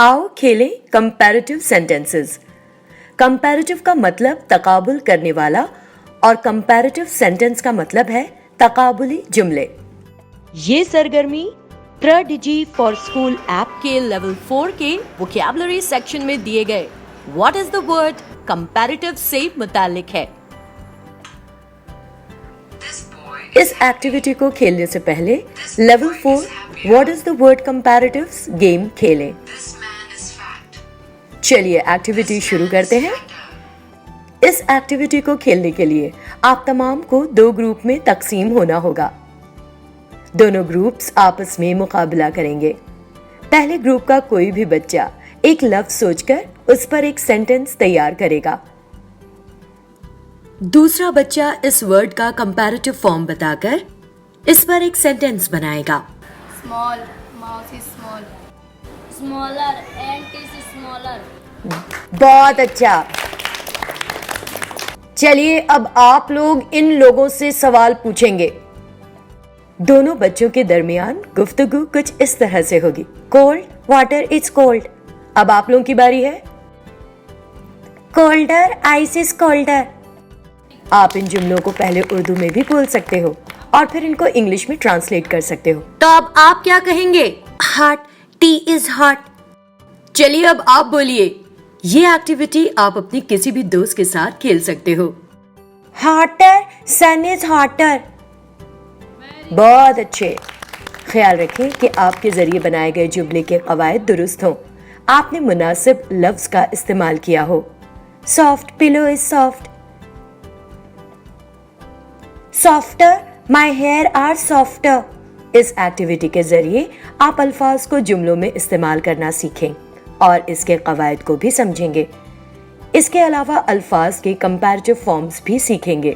आओ खेलें comparative sentences. Comparative का मतलब तकाबुल करने वाला और कंपैरेटिव सेंटेंस का मतलब है तकाबुली जुमले। ये सरगर्मी प्रडिजी फॉर स्कूल ऐप के लेवल 4 के वोकैबुलरी सेक्शन में दिए गए what is the word comparative से मुताल्लिक है। इस एक्टिविटी को खेलने से पहले level 4 what is the word comparatives game खेलें। चलिए एक्टिविटी शुरू करते हैं। इस एक्टिविटी को खेलने के लिए आप तमाम को 2 ग्रुप में तकसीम होना होगा। दोनों ग्रुप्स आपस में मुकाबला करेंगे। पहले ग्रुप का कोई भी बच्चा एक लफ्ज सोचकर उस पर एक सेंटेंस तैयार करेगा। दूसरा बच्चा इस वर्ड का कंपैरेटिव फॉर्म बताकर इस पर एक सेंटेंस बनाएगा। Small mouse is small. Smaller ant is smaller. बहुत अच्छा। चलिए अब आप लोग इन लोगों से सवाल पूछेंगे। दोनों बच्चों के दरमियान गुफ्तगू कुछ इस तरह से होगी। Cold water is cold. अब आप लोगों की बारी है। Colder ice is colder. आप इन जुमलों को पहले उर्दू में भी बोल सकते हो और फिर इनको इंग्लिश में ट्रांसलेट कर सकते हो। तो अब आप क्या कहेंगे? Hot T is hot. चलिए अब आप बोलिए। ये एक्टिविटी आप अपनी किसी भी दोस्त के साथ खेल सकते हो। Hotter sun is hotter. बहुत अच्छे। ख्याल रखें कि आपके जरिए बनाए गए जुमले के कवायद दुरुस्त हों। आपने मुनासिब लफ्ज का इस्तेमाल किया हो। Soft pillow is soft. Softer my hair are softer. इस एक्टिविटी के जरिए आप अल्फाज को जुमलों में इस्तेमाल करना सीखें और इसके कवायद को भी समझेंगे। इसके अलावा अल्फाज के कंपैरेटिव फॉर्म्स भी सीखेंगे।